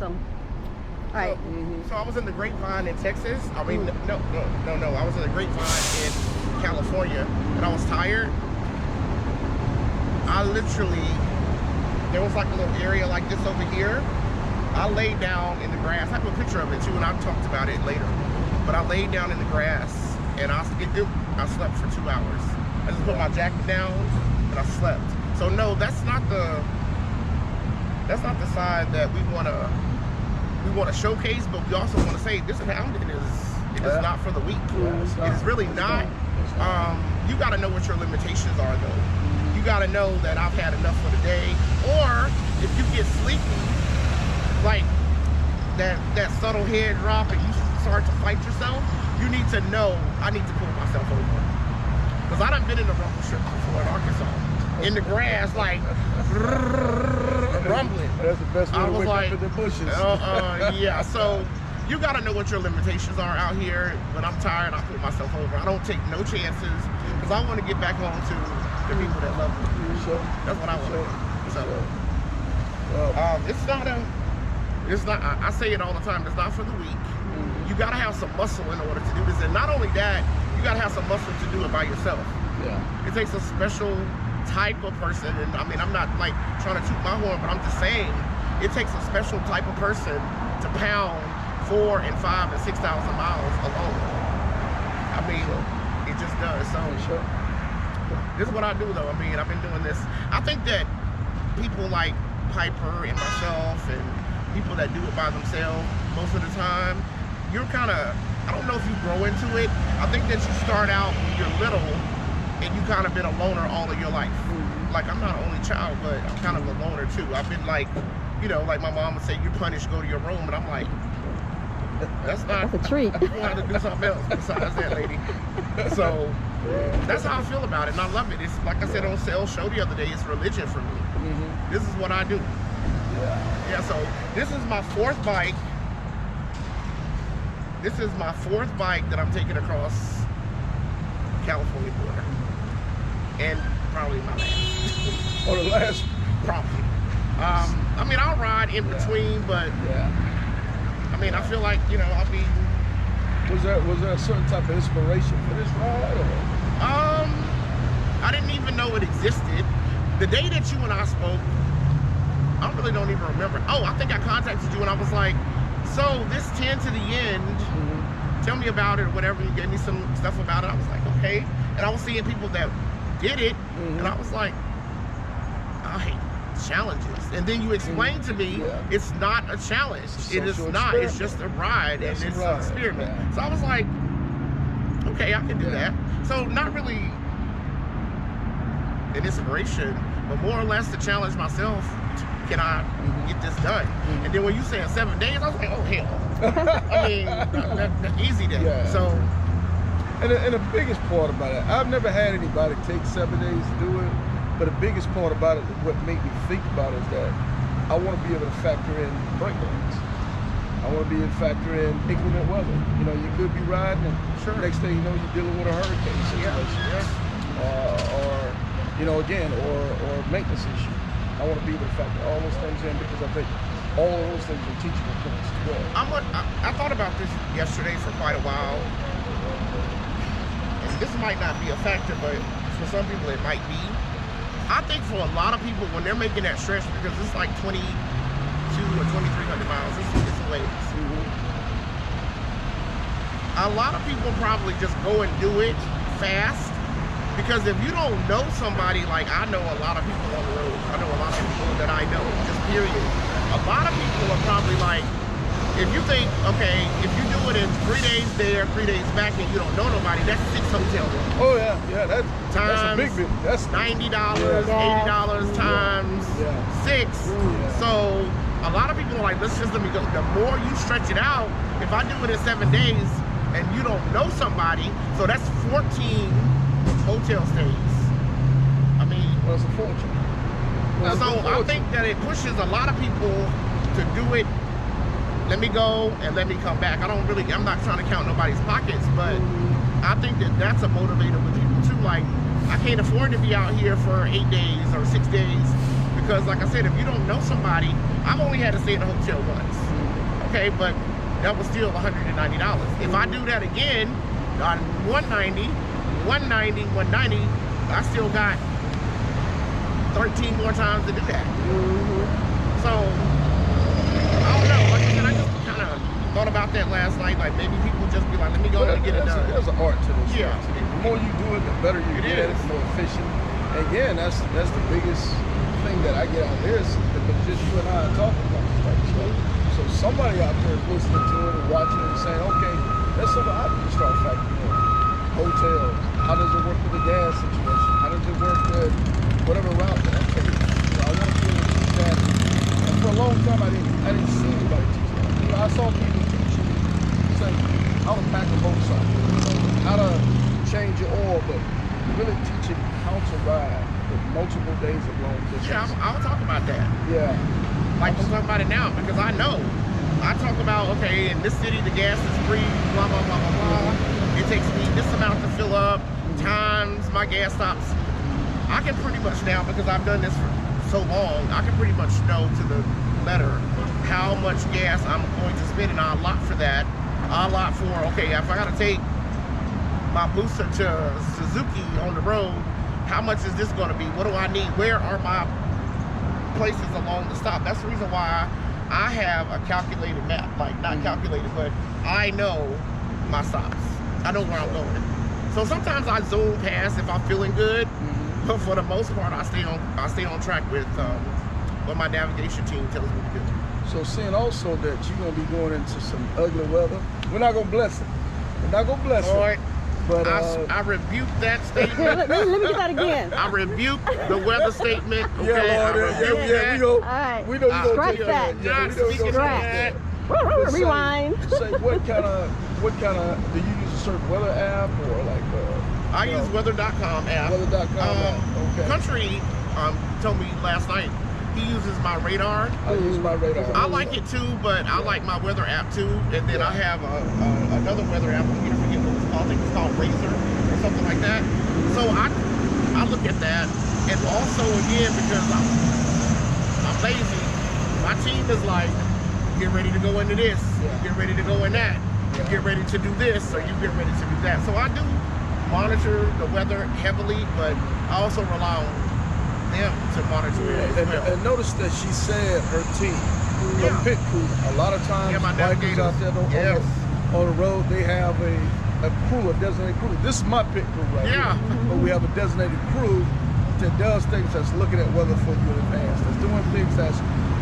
them. All right. So I was in the Grapevine in Texas. I mean, no. I was in the Grapevine in California, and I was tired. I literally, there was like a little area like this over here. I laid down in the grass. I have a picture of it too, and I talked about it later. But I laid down in the grass, and I slept for 2 hours. I just put my jacket down, and I slept. So no, that's not the side that we want to showcase, but we also want to say this pounding is not for the weak. Yeah, it's really not. You got to know what your limitations are, though. You got to know that I've had enough for the day, or if you get sleepy, like that subtle head drop, and you start to fight yourself, you need to know I need to pull myself over. Because I done been in the rumble strip before in Arkansas, in the grass, like rumbling. That's the best way to wake up in the bushes. Yeah, so you gotta know what your limitations are out here. When I'm tired, I put myself over. I don't take no chances, because I want to get back home to the people that love me. Sure. That's what I want. Sure. So, it's not, I say it all the time, it's not for the weak. You gotta have some muscle in order to do this. And not only that, you gotta have some muscle to do it by yourself. Yeah. It takes a special type of person, and I mean, I'm not like trying to toot my horn, but I'm just saying, it takes a special type of person to pound 4,000 and 5,000 and 6,000 miles alone. I mean, it just does. So, this is what I do though. I mean, I've been doing this. I think that people like Piper and myself and people that do it by themselves, most of the time, you're kind of, I don't know if you grow into it. I think that you start out when you're little and you kind of been a loner all of your life. Like, I'm not an only child, but I'm kind of a loner too. I've been like, you know, like my mom would say, you're punished, go to your room. And I'm like, that's not, that's a treat. You have to do something else besides that, lady. So that's how I feel about it, and I love it. It's like I said on Sales Show the other day, it's religion for me. This is what I do. Yeah, so this is my 4th bike. This is my 4th bike that I'm taking across California border. And probably my last. Oh, the last? Probably. I mean, I'll ride in between, but I mean, I feel like, you know, I'll be... Was there a certain type of inspiration for this ride? Or? I didn't even know it existed. The day that you and I spoke, I really don't even remember. Oh, I think I contacted you and I was like, so this 10 to the end, tell me about it or whatever. You gave me some stuff about it. I was like, okay. And I was seeing people that did it, and I was like, I hate challenges. And then you explained to me, it's not a challenge. It is not. It's just a ride, and it's an experiment. So I was like, okay, I can do that. So not really an inspiration, but more or less to challenge myself. Can I get this done? And then when you said 7 days, I was like, oh hell. I mean, that's easy then. So, and the biggest part about it, I've never had anybody take 7 days to do it, but the biggest part about it, what made me think about it, is that I want to be able to factor in breakdowns. I want to be able to factor in inclement weather. You know, you could be riding, and next thing you know, you're dealing with a hurricane situation, or you know, again, or maintenance issue. I want to be able to factor all those things in, because I think all of those things are teachable points as well. I thought about this yesterday for quite a while, and this might not be a factor, but for some people it might be. I think for a lot of people, when they're making that stretch, because it's like 22 or 2,300 miles, it's ways. A lot of people probably just go and do it fast. Because if you don't know somebody, like I know a lot of people on the road, I know a lot of people that I know, just period. A lot of people are probably like, if you think, okay, if you do it in 3 days there, 3 days back, and you don't know nobody, that's 6 hotel rooms. Oh yeah, that's a big bit. That's $90, $80 times 6. So a lot of people are like, let's just let me go. The more you stretch it out, if I do it in 7 days and you don't know somebody, so that's 14 hotel stays. I mean, well, it's a fortune. So I think that it pushes a lot of people to do it. Let me go and let me come back. I'm not trying to count nobody's pockets, but I think that that's a motivator with people too. Like, I can't afford to be out here for 8 days or 6 days, Because like I said, if you don't know somebody, I've only had to stay in a hotel once. Okay, but that was still $190. If I do that again on 190, 190, I still got 13 more times to do that. So I don't know. Like I said, I just kind of thought about that last night. Like maybe people just be like, let me go and get it done. There's an art to this. Yeah. The more you do it, the better you get it. The more efficient. And again, that's the biggest thing that I get out of this, because just you and I are talking about this type of stuff. So somebody out there is listening to it and watching it and saying, okay, that's something I need to start factoring in. Hotels. How does it work with the gas situation? How does it work with whatever route that I'm taking? I want to be able to teach that. And for a long time, I didn't see anybody teach that. You know, I saw people teaching, say, how to pack a motorcycle, how to change your oil, but really teaching how to ride with multiple days of long distance. Yeah, I'll talk about that. Yeah. Like I'm talking about it now because I know. I talk about, okay, in this city the gas is free, blah, blah, blah, blah, blah. It takes me this amount to fill up, times my gas stops. I can pretty much now, because I've done this for so long, I can pretty much know to the letter how much gas I'm going to spend, and I allot for that. I allot for, okay, if I gotta take my booster to Suzuki on the road, how much is this gonna be? What do I need? Where are my places along the stop? That's the reason why I have a calculated map, like not calculated, but I know my stops. I know where I'm going. So sometimes I zoom past if I'm feeling good, but for the most part, I stay on track with what my navigation team tells me to do. So seeing also that you're gonna be going into some ugly weather, we're not gonna bless it. We're not gonna bless All it. right. But I rebuke that statement. let me get that again. I rebuke the weather statement. Okay? Yeah, Lord, we go. All right. We know you gonna Scratch take that. Yeah, Not we know you speaking gonna of take that. Rewind. Say what kind of do you use a certain weather app or like? I use weather.com app. Weather.com app. Okay. Country told me last night he uses my radar. I use my radar. I like it too, but I like my weather app too. And then I have another weather app. I'm gonna forget what it's called. I think it's called Razor or something like that. So I look at that, and also again because I'm lazy. My team is like, get ready to go into this. Get ready to go in that. You get ready to do this, or you get ready to do that. So I do monitor the weather heavily, but I also rely on them to monitor it as well. And notice that she said her team, her pit crew. A lot of times, my bikers out there on the road, they have a crew, a designated crew. This is my pit crew right here. But we have a designated crew that does things that's looking at weather for you in advance. That's doing things that's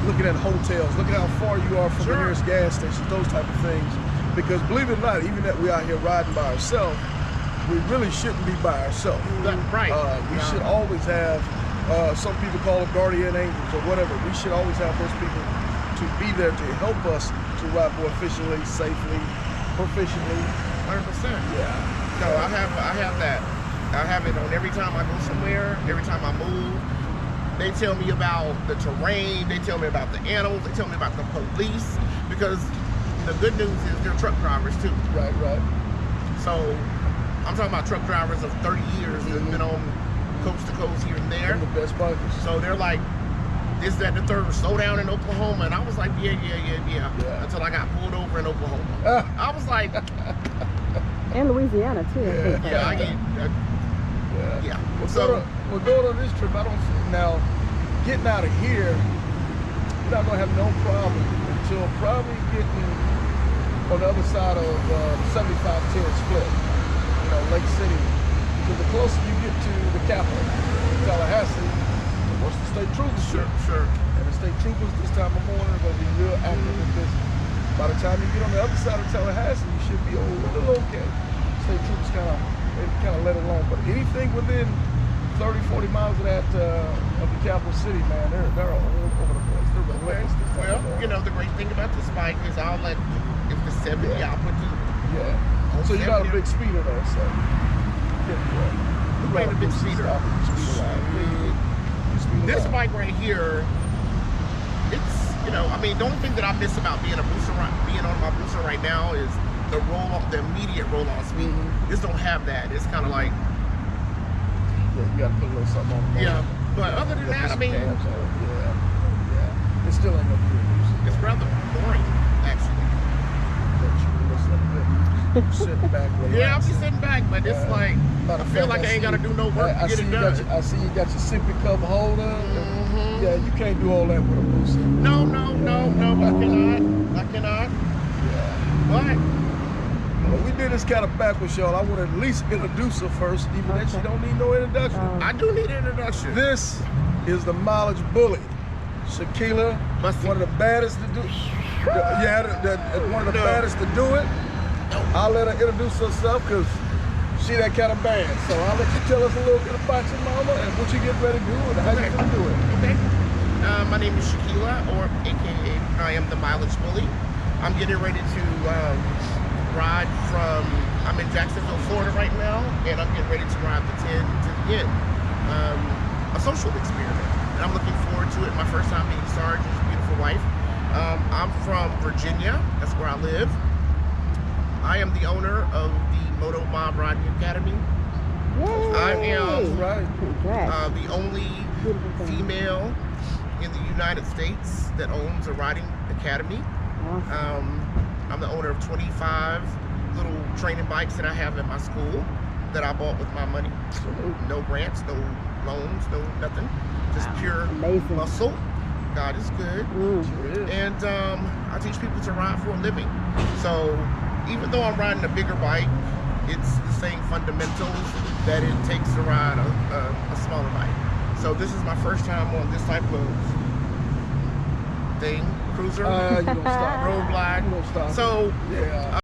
looking at hotels, looking at how far you are from the nearest gas station, those type of things. Because believe it or not, even that we out here riding by ourselves, we really shouldn't be by ourselves. Right. We should always have, some people call them guardian angels or whatever. We should always have those people to be there to help us to ride more efficiently, safely, proficiently. 100%. Yeah. No, I have that. I have it on every time I go somewhere, every time I move. They tell me about the terrain, they tell me about the animals, they tell me about the police, because the good news is they're truck drivers too. Right. So I'm talking about truck drivers of 30 years that have been on coast to coast here and there. They're the best bikers. So they're like, this, that, and the third, slow down in Oklahoma. And I was like, yeah. Until I got pulled over in Oklahoma. I was like... And Louisiana too. Yeah. We'll go to this trip. Now, getting out of here, you're not gonna have no problem until probably getting on the other side of 75-10 split. You know, Lake City. Because the closer you get to the capital, Tallahassee, once the state troopers Sure. And the state troopers this time of morning are gonna be real active and busy. By the time you get on the other side of Tallahassee, you should be a little okay. State troopers kind of let it alone. But anything within 30, 40 miles of that of the capital city, man, they're all over the place. They're relentless. Well, you know, the great thing about this bike is I'll let, if the 70, I'll put the... Yeah. So you got a big speeder though, so... Playing a big speeder. This bike right here, it's, you know, I mean, the only thing that I miss about being on my booster right now is the immediate roll-on speed. This don't have that. It's kind of like... Yeah, you got to put a little something on. Yeah, but other than that, I mean, still ain't gonna be able to. It's rather boring, actually. Sitting back, relaxing. Yeah, I'll be sitting back, but it's like, I feel like I ain't gotta do no work to get it done. I see you got your sippy cup holder. Yeah, you can't do all that with a Bussey. No, I cannot. Yeah. But we did this kind of backwards, y'all. I want to at least introduce her first, even if she don't need no introduction. I do need an introduction. This is the mileage bully, Shekelia Bussey. One of the baddest to do. One of the baddest to do it. I'll let her introduce herself because she that kind of bad. So I'll let you tell us a little bit about your mama and what you get ready to do and how you gonna do it. Okay. My name is Shekelia, or AKA I am the mileage bully. I'm getting ready to ride from, I'm in Jacksonville, Florida right now, and I'm getting ready to ride the 10 to the end. A social experiment. And I'm looking forward to it. My first time being Sarge's beautiful wife. I'm from Virginia. That's where I live. I am the owner of the Moto Mob Riding Academy. Yay. I am Congrats. the only female in the United States that owns a riding academy. Awesome. I'm the owner of 25 little training bikes that I have at my school that I bought with my money. No grants, no loans, no nothing. Just pure muscle. God is good. Sure is. And I teach people to ride for a living. So even though I'm riding a bigger bike, it's the same fundamentals that it takes to ride a smaller bike. So this is my first time on this type of thing, cruiser, You don't stop. road glide. You don't stop. So yeah.